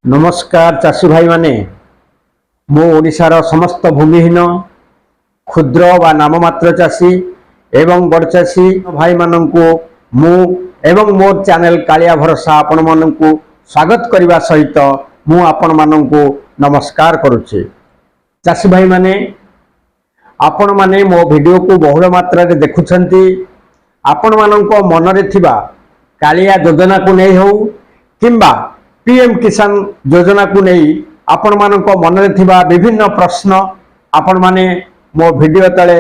नमस्कार चाषी भाई माने मो ओडिशार समस्त भूमिहीन क्षुद्र व नाममात्र चाषी एवं बड़ चाषी भाई मानंकु मु एवं मोर चैनल कालिया भरोसा आपण मानंकु स्वागत करने सहित मु आपण मानंकु नमस्कार करुचे। चाषी भाई माने आपण माने मो वीडियो को बहुल मात्रा रे देखुछंती। आपण मानंको मनरे थिबा कालिया योजना को नै हो किंबा पीएम किसान योजना को नहीं आपण मानंको मनरे थिबा विभिन्न प्रश्न आपण माने मो वीडियो तले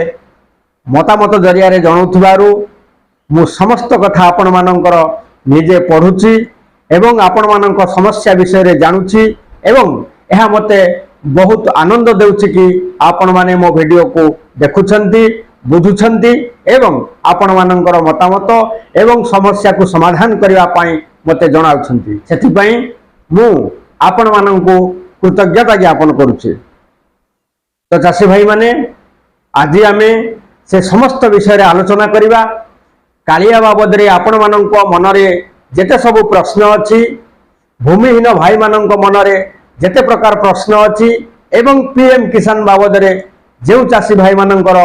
मतामत जरिया रे जणाउथिबारु मु समस्त कथा आपण मानंकर निजे पढुची एवं आपण मानंको समस्या विषय रे जानुची एवं एहा मते बहुत आनंद देउची कि आपण माने मो वीडियो को देखुछंती बुझुछंती एवं आपण मानंकर मतामत एवं समस्या को समाधान करबा पई मते जणाउछंती। सेति पई मु आपण मानंको कृतज्ञता ज्ञापन करुचे। तो चाषी भाई माने आज आमे से समस्त विषय रे आलोचना करिबा। कालिया बाबद रे आपण मानंको मनरे जेते सब प्रश्न अछि, भूमिहीन भाई मानंको मनरे जेते प्रकार प्रश्न अछि एवं पीएम किसान बाबद रे जेउ चाषी भाई मानंकर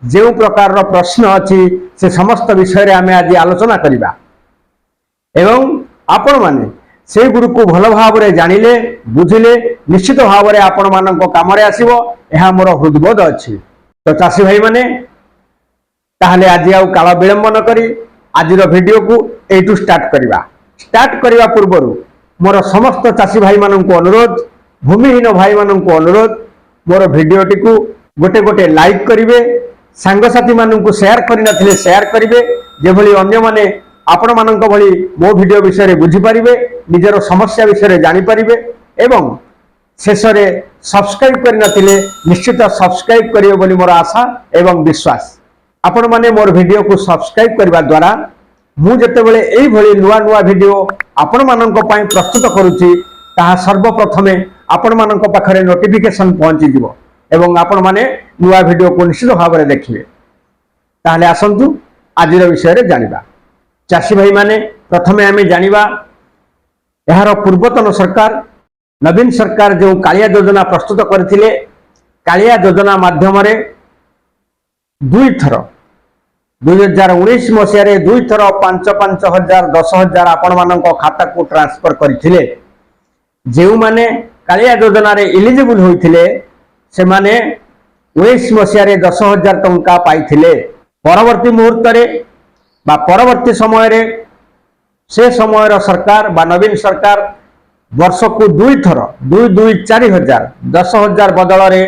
जेउ प्रकार रो प्रश्न अछि से समस्त विषय रे आमे आज आलोचना करिबा एवं आपण माने से गुरु को भल भाव रे जानिले बुझिले निश्चित भाव रे आपण मानंको काम रे आसीबो एहा मोर हृदयबोध अछि। तो चाषी भाई माने ताहले आज आउ काल विलंब न करी आजिर वीडियो को एटू स्टार्ट करिबा पूर्वरु मोर समस्त चाषी भाई मानंको अनुरोध, भूमिहीन भाई मानंको अनुरोध, मोर वीडियो टी को गोटे गोटे लाइक करिवे, सांगसाथी मानंको शेयर करि नथिले शेयर करिवे, जे भली अन्य माने आपण मानंक भली मो वीडियो विषय रे बुझी परिबे, निजर समस्या विषय रे जानि परिबे एवं शेष रे सब्सक्राइब करि नथिले निश्चित सब्सक्राइब करिवे बोली मोर आशा एवं विश्वास। आपण माने मोर वीडियो को सब्सक्राइब करबा द्वारा मु जते बेले एई भली नुवा नुवा वीडियो आपण मानंक पई प्रस्तुत करूची ताहा सर्वप्रथमे आपण मानंक पाखरे नोटिफिकेशन पहुंची जिवो एवं आपण माने नुवा वीडियो को निश्चित भाव रे देखिबे। ताहले आसंतु आजिर विषय रे जानिबा। चाषी भाई माने प्रथमे आमे जानिबा एहार पूर्वतन सरकार नवीन सरकार जो कालिया योजना प्रस्तुत करथिले, कालिया योजना माध्यम रे दुई थर 2019 मसिया रे दुई थर 5,000 10,000 आपण मानक खाता को ट्रांसफर करथिले। जेउ माने कालिया योजना रे एलिजिबल होइथिले से माने 19 मसिया रे 10,000 टंका पाइथिले। परवर्ती मुहूर्त रे बा परवर्ती समय रे से समय रो सरकार बा नवीन सरकार वर्ष को दुई थर 2-2-4,000 10,000 बदल रे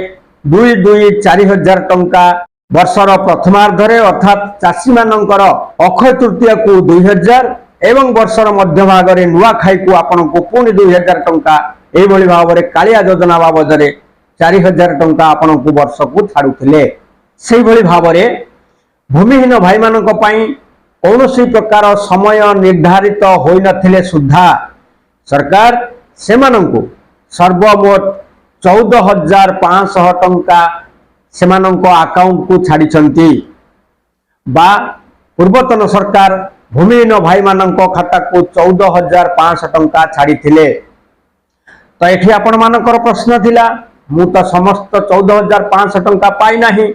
2-2-4,000 टंका वर्षर प्रथमार्ध रे अर्थात चाषी मानंकर अक्षय तृतीया को 2,000 एवं वर्षर मध्य भाग रे नुआ खाई को आपण को पुणी 2,000 टंका एई भली भाव रे कालिया योजना बाबद रे 4,000 टंका आपण को वर्ष को छाडुथिले। सेई भली भाव रे भूमिहीन भाई मानंक पई कौनसी प्रकार समय निर्धारित होई नथिले सुद्धा सरकार से मानंको सर्वमोट 14,500 टंका सेमानंको अकाउंट को छाड़ी छंती बा पूर्वतन सरकार भूमिहीन भाई मानंको खाता को 14,500 टंका छाड़ी थिले। तो एठी आपण मानकर प्रश्न थिला मु तो समस्त 14,500 टंका पाई नाही।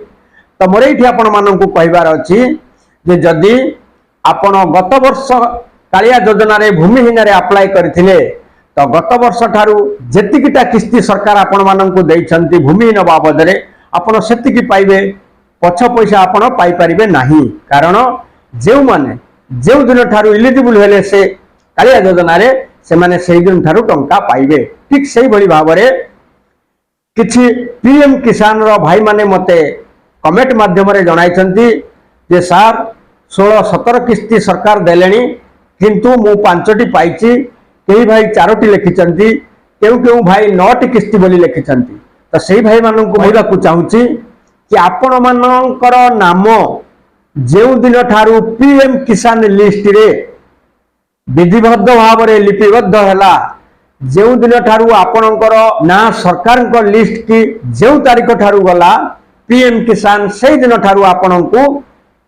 तो मोर एठी आपण मानंको कहबार अछि जे जदी आपण गत वर्ष कालिया योजना रे भूमिहीन रे अप्लाई करथिले तो गत वर्ष ठारू जेतिकिटा किस्ती सरकार आपण मानंको दैछंती भूमिहीन बाबद रे आपण सेतिकी पाइबे, पछ पैसा आपण पाई परिबे नाही। कारण जेउ माने जेउ दिन ठारू एलिजिबल हेले से कालिया योजना रे से माने सेही दिन ठारू टंका पाइबे। ठीक सेही भली भाव रे किछि पीएम किसान रो भाई माने मते कमेंट माध्यम रे जणाइछंती जे सर 16-17 किस्ती सरकार देलेनी किंतु मु 5टी पाइछि, केही भाई 4टी लिखिछंती, केउ भाई 9टी किस्ती बोली लिखिछंती। तो सेही भाई मानन को कहबा को चाहूची कि आपण मानकर नाम जेउ दिन ठारू पीएम किसान लिस्ट रे विधिबद्ध भाव रे लिपिबद्ध हैला, जेउ दिन ठारू आपणकर ना सरकार को लिस्ट की जेउ तारीख ठारू गला पीएम किसान सेही दिन ठारू आपण को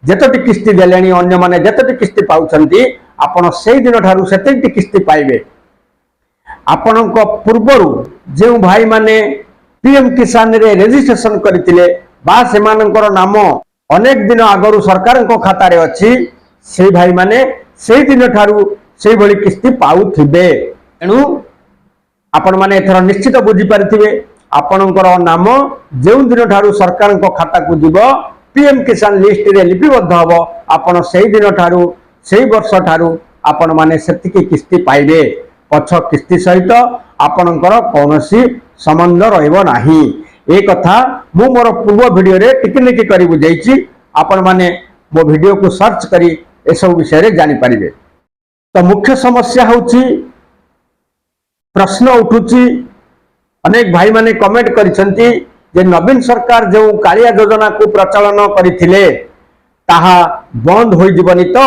जेतटी किस्ती देलेनी अन्य माने जेतटी किस्ती पाउछंती आपण सेही दिन ठारू सेतटी किस्ती पाइबे। ଆପଣଙ୍କ ପୂର୍ବରୁ ଯେଉଁ ଭାଇମାନେ ପିଏମ୍ କିସାନରେ ରେଜିଷ୍ଟ୍ରେସନ କରିଥିଲେ ବା ସେମାନଙ୍କର ନାମ ଅନେକ ଦିନ ଆଗରୁ ସରକାରଙ୍କ ଖାତାରେ ଅଛି, ସେହି ଭାଇମାନେ ସେହି ଦିନ ଠାରୁ ସେଇଭଳି କିସ୍ତି ପାଉଥିବେ। ତେଣୁ ଆପଣମାନେ ଏଥର ନିଶ୍ଚିତ ବୁଝିପାରିଥିବେ ଆପଣଙ୍କର ନାମ ଯେଉଁ ଦିନ ଠାରୁ ସରକାରଙ୍କ ଖାତାକୁ ଯିବ, ପିଏମ୍ କିସାନ ଲିଷ୍ଟରେ ଲିପିବଦ୍ଧ ହେବ, ଆପଣ ସେହି ଦିନ ଠାରୁ ସେହି ବର୍ଷ ଠାରୁ ଆପଣମାନେ ସେତିକି କିସ୍ତି ପାଇବେ। ପଛ କିସ୍ତି ସହିତ ଆପଣଙ୍କର କୌଣସି ସମ୍ବନ୍ଧ ରହିବ ନାହିଁ। ଏ କଥା ମୁଁ ମୋର ପୂର୍ବ ଭିଡ଼ିଓରେ ଟିକିନିକି କରି ବୁଝେଇଛି। ଆପଣମାନେ ମୋ ଭିଡ଼ିଓକୁ ସର୍ଚ୍ଚ କରି ଏସବୁ ବିଷୟରେ ଜାଣିପାରିବେ। ତ ମୁଖ୍ୟ ସମସ୍ୟା ହେଉଛି, ପ୍ରଶ୍ନ ଉଠୁଛି, ଅନେକ ଭାଇମାନେ କମେଣ୍ଟ କରିଛନ୍ତି ଯେ ନବୀନ ସରକାର ଯେଉଁ କାଳିଆ ଯୋଜନାକୁ ପ୍ରଚଳନ କରିଥିଲେ ତାହା ବନ୍ଦ ହୋଇଯିବନି ତ?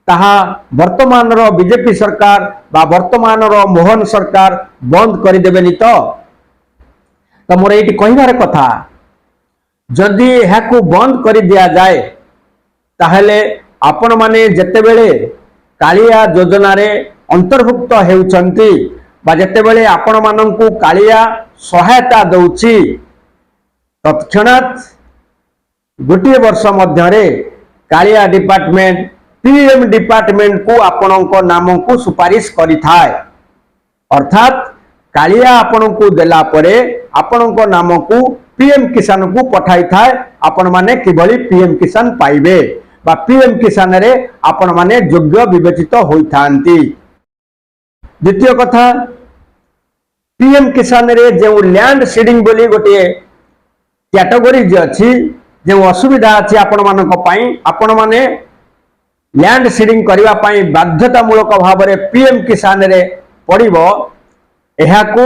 ତାହା ବର୍ତ୍ତମାନର ବିଜେପି ସରକାର ବା ବର୍ତ୍ତମାନର ମୋହନ ସରକାର ବନ୍ଦ କରିଦେବେନି ତ? ତ ମୋର ଏଇଠି କହିବାର କଥା, ଯଦି ଏହାକୁ ବନ୍ଦ କରି ଦିଆଯାଏ ତାହେଲେ ଆପଣମାନେ ଯେତେବେଳେ କାଳିଆ ଯୋଜନାରେ ଅନ୍ତର୍ଭୁକ୍ତ ହେଉଛନ୍ତି ବା ଯେତେବେଳେ ଆପଣମାନଙ୍କୁ କାଳିଆ ସହାୟତା ଦେଉଛି, ତତ୍କ୍ଷଣାତ୍ ଗୋଟିଏ ବର୍ଷ ମଧ୍ୟରେ କାଳିଆ ଡିପାର୍ଟମେଣ୍ଟ ପିଏମ୍ ଡିପାର୍ଟମେଣ୍ଟକୁ ଆପଣଙ୍କ ନାମକୁ ସୁପାରିଶ କରିଥାଏ। ଅର୍ଥାତ୍ କାଳିଆ ଆପଣଙ୍କୁ ଦେଲା ପରେ ଆପଣଙ୍କ ନାମକୁ ପିଏମ୍ କିସାନକୁ ପଠାଇଥାଏ ଆପଣମାନେ କିଭଳି ପିଏମ୍ କିସାନ ପାଇବେ ବା ପିଏମ୍ କିସାନରେ ଆପଣମାନେ ଯୋଗ୍ୟ ବିବେଚିତ ହୋଇଥାନ୍ତି। ଦ୍ୱିତୀୟ କଥା, ପିଏମ୍ କିସାନରେ ଯେଉଁ ଲ୍ୟାଣ୍ଡ ସିଡିଂ ବୋଲି ଗୋଟିଏ କ୍ୟାଟେଗୋରୀ ଅଛି, ଯେଉଁ ଅସୁବିଧା ଅଛି ଆପଣମାନଙ୍କ ପାଇଁ, ଆପଣମାନେ ଲ୍ୟାଣ୍ଡ ସିଡିଂ କରିବା ପାଇଁ ବାଧ୍ୟତାମୂଳକ ଭାବରେ ପିଏମ୍ କିସାନରେ ପଡ଼ିବ। ଏହାକୁ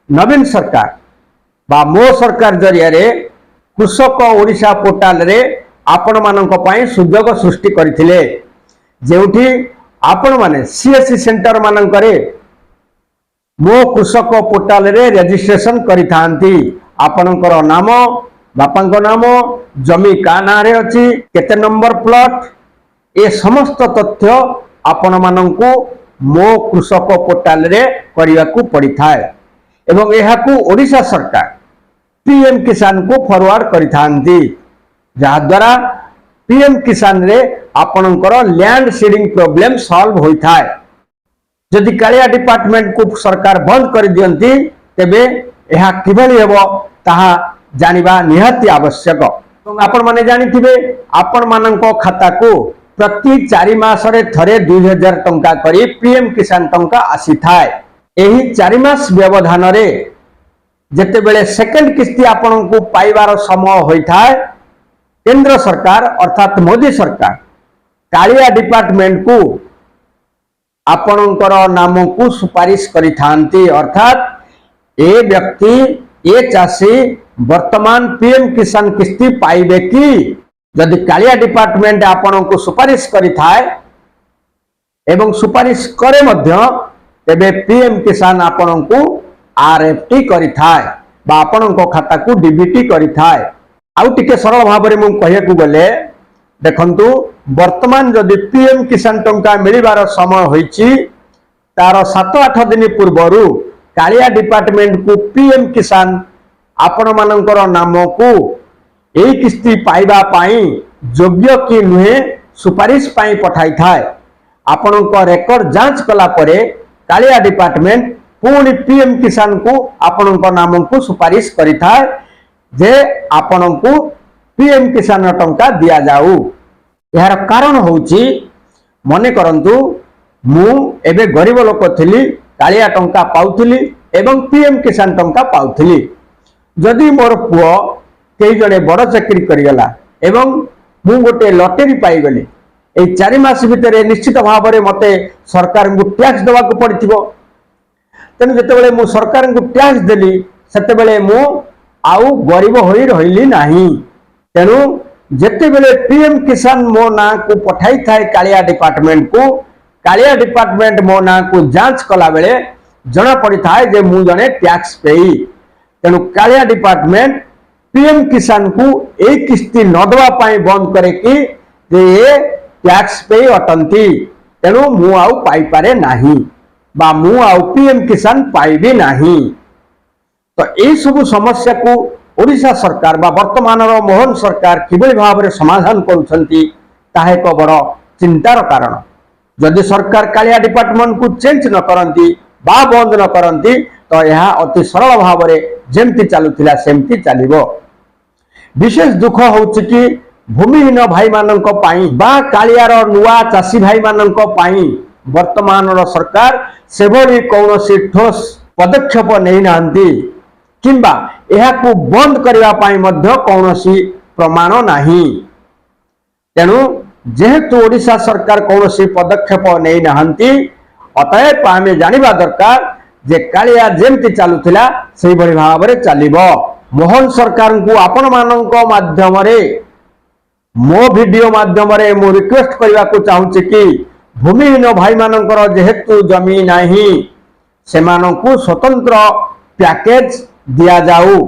ନବୀନ ସରକାର ବା ମୋ ସରକାର ଜରିଆରେ କୃଷକ ଓଡ଼ିଶା ପୋର୍ଟାଲରେ ଆପଣମାନଙ୍କ ପାଇଁ ସୁଯୋଗ ସୃଷ୍ଟି କରିଥିଲେ, ଯେଉଁଠି ଆପଣମାନେ ସିଏସ୍ସି ସେଣ୍ଟର ମାନଙ୍କରେ ମୋ କୃଷକ ପୋର୍ଟାଲରେ ରେଜିଷ୍ଟ୍ରେସନ କରିଥାନ୍ତି। ଆପଣଙ୍କର ନାମ, ବାପାଙ୍କ ନାମ, ଜମି କାହା ନାଁରେ ଅଛି, କେତେ ନମ୍ବର ପ୍ଲଟ, ଏ ସମସ୍ତ ତଥ୍ୟ ଆପଣମାନଙ୍କୁ ମୋ କୃଷକ ପୋର୍ଟାଲରେ କରିବାକୁ ପଡ଼ିଥାଏ ଏବଂ ଏହାକୁ ଓଡ଼ିଶା ସରକାର ପିଏମ୍ କିସାନକୁ ଫରୱାର୍ଡ କରିଥାନ୍ତି, ଯାହାଦ୍ୱାରା ପିଏମ୍ କିସାନରେ ଆପଣଙ୍କର ଲ୍ୟାଣ୍ଡ ସିଡିଂ ପ୍ରୋବ୍ଲେମ ସଲ୍ଭ ହୋଇଥାଏ। ଯଦି କାଳିଆ ଡିପାର୍ଟମେଣ୍ଟକୁ ସରକାର ବନ୍ଦ କରିଦିଅନ୍ତି ତେବେ ଏହା କିଭଳି ହେବ ତାହା ଜାଣିବା ନିହାତି ଆବଶ୍ୟକ। ଏବଂ ଆପଣମାନେ ଜାଣିଥିବେ ଆପଣମାନଙ୍କ ଖାତାକୁ ପ୍ରତି 4 ମାସରେ ଥରେ 2000 ଟଙ୍କା କରି ପିଏମ୍ କିସାନ ଟଙ୍କା ଆସିଥାଏ। ଏହି 4 ମାସ ବ୍ୟବଧାନରେ ଯେତେବେଳେ ସେକେଣ୍ଡ କିସ୍ତି ଆପଣଙ୍କୁ ପାଇବାର ସମୟ ହୋଇଥାଏ, କେନ୍ଦ୍ର ସରକାର ଅର୍ଥାତ୍ ମୋଦି ସରକାର କାଳିଆ ଡିପାର୍ଟମେଣ୍ଟକୁ ଆପଣଙ୍କର ନାମକୁ ସୁପାରିଶ କରିଥାନ୍ତି। ଅର୍ଥାତ୍ ଏ ବ୍ୟକ୍ତି, ଏ ଚାଷୀ ବର୍ତ୍ତମାନ ପିଏମ୍ କିସାନ କିସ୍ତି ପାଇବେ କି? ଯଦି କାଳିଆ ଡିପାର୍ଟମେଣ୍ଟ ଆପଣଙ୍କୁ ସୁପାରିଶ କରିଥାଏ ଏବଂ ସୁପାରିଶ କରେ ମଧ୍ୟ, ତେବେ ପିଏମ୍ କିସାନ ଆପଣଙ୍କୁ ଆର୍ଏଫ୍ଟି କରିଥାଏ ବା ଆପଣଙ୍କ ଖାତାକୁ ଡିବିଟି କରିଥାଏ। ଆଉ ଟିକେ ସରଳ ଭାବରେ ମୁଁ କହିବାକୁ ଗଲେ, ଦେଖନ୍ତୁ, ବର୍ତ୍ତମାନ ଯଦି ପିଏମ୍ କିସାନ ଟଙ୍କା ମିଳିବାର ସମୟ ହୋଇଛି, ତାର 7-8 ଦିନ ପୂର୍ବରୁ କାଳିଆ ଡିପାର୍ଟମେଣ୍ଟକୁ ପିଏମ୍ କିସାନ ଆପଣମାନଙ୍କର ନାମକୁ ଏହି କିସ୍ତି ପାଇବା ପାଇଁ ଯୋଗ୍ୟ କି ନୁହେଁ ସୁପାରିଶ ପାଇଁ ପଠାଇଥାଏ। ଆପଣଙ୍କ ରେକର୍ଡ ଯାଞ୍ଚ କଲା ପରେ କାଳିଆ ଡିପାର୍ଟମେଣ୍ଟ ପୁଣି ପିଏମ୍ କିସାନକୁ ଆପଣଙ୍କ ନାମକୁ ସୁପାରିଶ କରିଥାଏ ଯେ ଆପଣଙ୍କୁ ପିଏମ୍ କିସାନ ଟଙ୍କା ଦିଆଯାଉ। ଏହାର କାରଣ ହେଉଛି, ମନେ କରନ୍ତୁ ମୁଁ ଏବେ ଗରିବ ଲୋକ ଥିଲି, କାଳିଆ ଟଙ୍କା ପାଉଥିଲି ଏବଂ ପିଏମ୍ କିସାନ ଟଙ୍କା ପାଉଥିଲି। ଯଦି ମୋର ପୁଅ କେହି ଜଣେ ବଡ଼ ଚାକିରି କରିଗଲା ଏବଂ ମୁଁ ଗୋଟେ ଲଟେରୀ ପାଇଗଲି, এই 4 ମାସ ଭିତରେ ନିଶ୍ଚିତ ଭାବରେ ମୋତେ ସରକାରଙ୍କୁ ଟ୍ୟାକ୍ସ ଦେବାକୁ ପଡ଼ିଥିବ। ତେଣୁ ଯେତେବେଳେ ମୁଁ ସରକାରଙ୍କୁ ଟ୍ୟାକ୍ସ ଦେଲି ସେତେବେଳେ ମୁଁ ଆଉ ଗରିବ ହୋଇ ରହିଲି ନାହିଁ। ତେଣୁ ଯେତେବେଳେ ପିଏମ୍ କିସାନ ମୋ ନାଁକୁ ପଠାଇଥାଏ କାଳିଆ ଡିପାର୍ଟମେଣ୍ଟକୁ, କାଳିଆ ଡିପାର୍ଟମେଣ୍ଟ ମୋ ନାଁକୁ ଯାଞ୍ଚ କଲା ବେଳେ ଜଣା ପଡ଼ିଥାଏ ଯେ ମୁଁ ଜଣେ ଟ୍ୟାକ୍ସ ପେୟୀ। ତେଣୁ କାଳିଆ ଡିପାର୍ଟମେଣ୍ଟ ପିଏମ୍ କିସାନକୁ এই କିସ୍ତି ନ ଦେବା ପାଇଁ ବନ୍ଦ କରେ କି ଯେ ଏ ଟ୍ୟାକ୍ସ ପେୟୀ ଅଟନ୍ତି, ତେଣୁ ମୁଁ ଆଉ ପାଇପାରେ ନାହିଁ। बा मु आउ पीएम किसान पाइबी नहीं। तो यही सब समस्या को ओडिशा सरकार बा वर्तमान मोहन सरकार किभली भाव में समाधान करुछंती ताहा एक बड़ चिंतार कारण। जदि सरकार कालिया डिपार्टमेंट को चेंज न करंती बा बंद न करंती तो यह अति सरल भाव में जेमती चलुथिला सेमती चलिबो। विशेष दुख होउछि कि भूमिहीन भाई मानक बा कालियार नुआ चाषी भाई मानक वर्तमान सरकार सेभली कौनसी ठोस पदक्षेप नहीं नांती किंबा यहाकू बंद करने कौनसी प्रमाण नहीं। तेणु जेहेतु ओडिशा सरकार कौनसी पदक्षेप नहीं नांती अतएव आमे जानिबा दरकार जे कालिया जेमती चलुथिला सेही भली भाव में चलिबो। मोहन सरकार को आपण मानक माध्यम मो वीडियो माध्यम मु रिक्वेस्ट करने को चाहूँगी कि भूमिहीन भाई मानकर जेहेतु जमी नहीं सेमानंकु स्वतंत्र पैकेज दिया जाऊ।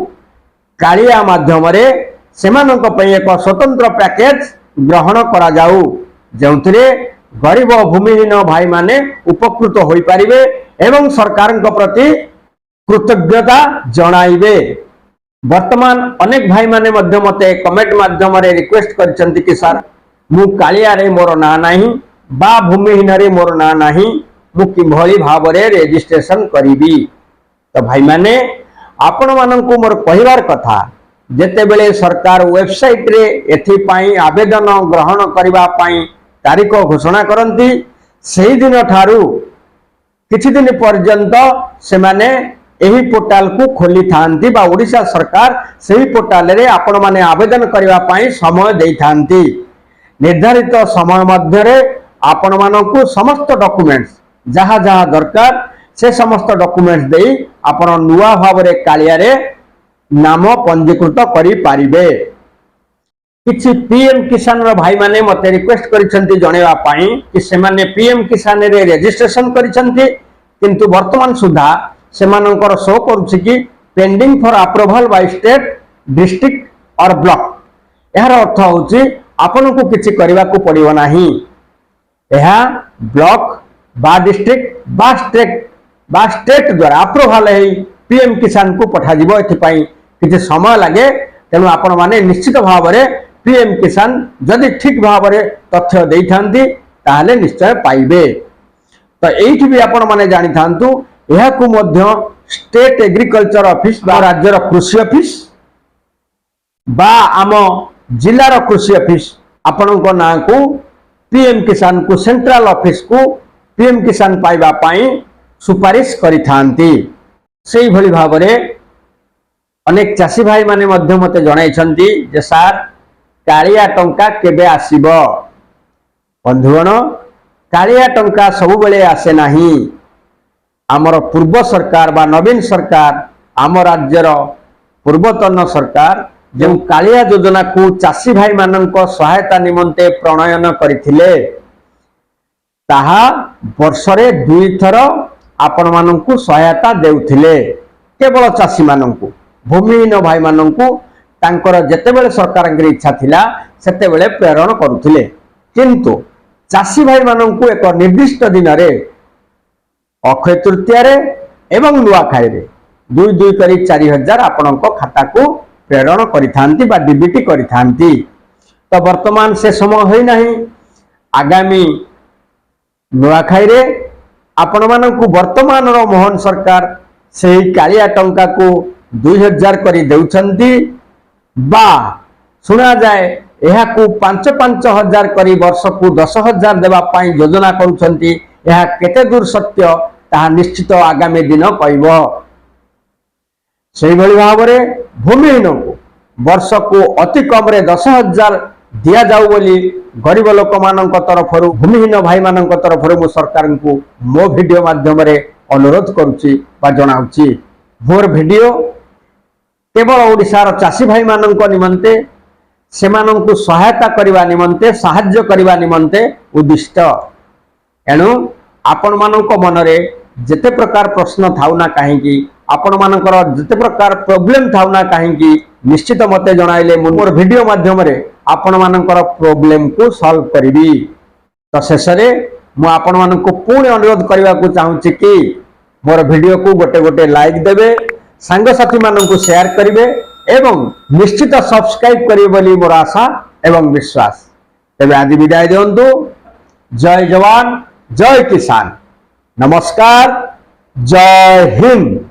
कालिया माध्यम सेमानंक पई एक स्वतंत्र पैकेज ग्रहण करा जाऊ जेउथिरे गरीब भूमिहीन भाई माने उपकृत होई परिबे एवं सरकार प्रति कृतज्ञता जणाइबे। वर्तमान अनेक भाई माने मते कमेंट माध्यम रिक्वेस्ट करछंती कि सर मु कालिया रे मोर ना नहीं बा भूमिहीन रे मोर ना नहीं मु किभली भाव में रेजिस्ट्रेशन करिबी। तो भाई माने आपण माननकु मोर कहिवार कथा जेते बेले सरकार वेबसाइट रे एथि पई आवेदन ग्रहण करिबा पई तारीख घोषणा करंती सेही दिन ठारू किछि दिन पर्यंत से माने एही पोर्टाल को खोली थांती बा ओडिशा सरकार सेही पोर्टाल रे आपण माने आवेदन करिबा पई समय देई थांती। निर्धारित समय मध्य रे आपण माननकु समस्त डॉक्यूमेंट्स जहा जहा दरकार से समस्त डॉक्यूमेंट्स देई आपण नुआ भाव रे कालिया रे नाम पंजीकृत करि पारिबे। किछि पीएम किसान रो भाई माने मते रिक्वेस्ट करिसंती जणेवा पई कि से माने पीएम किसान रे रजिस्ट्रेशन करिसंती किंतु वर्तमान सुधा सेमानंकर शो करुछि कि pending for approval by state district और ब्लॉक। यार अर्थ होछि आपन को किछि करबा को पड़िबो नाही। यह ब्लॉक बा डिस्ट्रिक्ट बा स्टेट द्वारा अप्रूवल है पीएम किसान को पठा दिबो। एथिपाई किछि समय लागे तेणु आपण माने निश्चित भाव में पीएम किसान जदि ठीक भाव में तथ्य देई थांती ताहले निश्चय पाइबे। तो एठी भी आपण माने जानि थांतु यहाकू मध्य स्टेट एग्रीकल्चर ऑफिस बा राज्यर कृषि ऑफिस बा आम जिलार कृषि ऑफिस आपण ना को पीएम किसान को सेंट्रल ऑफिस को पीएम किसान पाइबा पाई सुपारिश करि थांती। सेही भली भाव में अनेक चाषी भाई माने मध्य मते जणाइछंती जे सार कालिया टंका केबे आसीबो। बंधुगण कालिया टंका सब बेले आसे नाही। आमर पूर्व सरकार बा नवीन सरकार आम राज्यर पूर्वतन सरकार जो कालिया योजना को चाषी भाई मानक सहायता निमंते प्रणयन करथिले ताहा वर्षरे 2 थर आपण मानकु सहायता देउथिले। केवल चाषी मानकु भूमिहीन भाई मानकु तांकर जेतेबेले सरकार की इच्छा थिला सेतेबेले प्रेरण करुथिले किंतु चाषी भाई मानकु एक निर्दिष्ट दिन रे अक्षय तृतीया रे एवं नुआखाई रे 2 करी 4000 आपणक खाता को प्रेरण करिथांती बा डीबीटी करिथांती। तो वर्तमान से समय होई नाही। आगामी नुआखाई रे आपण मानकु वर्तमान रो मोहन सरकार सेही कालिया टंका को 2000 करी देउछंती बा सुना जाए यह को 5-5 हजार करी वर्ष को 10,000 देवा पाई योजना करुछंती। यह केते दूर सत्य ताहा निश्चित आगामी दिन कहबो। सेही भली भाव में भूमिहीन को वर्ष को अति कम रे 10,000 दिया जाऊ बोली गरीब लोक मानक तरफ भूमिहीन भाई मानक तरफ मु सरकार को मो वीडियो माध्यम रे अनुरोध करुछि बा जणाउछि। मोर वीडियो केवल ओडिशार चाषी भाई मानक निमंते सेमानंकु सहायता करबा निमंते साहाय्य करबा निमंते उद्दिष्ट। एणु आपण मानक मनरे जेते प्रकार प्रश्न थाउ ना काहेकि आपण मानकर जेते प्रकार प्रॉब्लम थाउ ना काहेकि निश्चित मते जणाइले मोर वीडियो माध्यम रे आपण मानकर प्रॉब्लम को सॉल्व करिबी। तो शेष रे मु आपण मानकु पुणी अनुरोध करने को चाहूँगी कि मोर वीडियो को गोटे गोटे लाइक देवे, सांग साथी मानकु शेयर करेंगे एवं निश्चित सब्सक्राइब करेंगे बोली मोर आशा एवं विश्वास। तेज आज विदाय दिंतु। जय जवान जय किसान, नमस्कार, जय हिंद।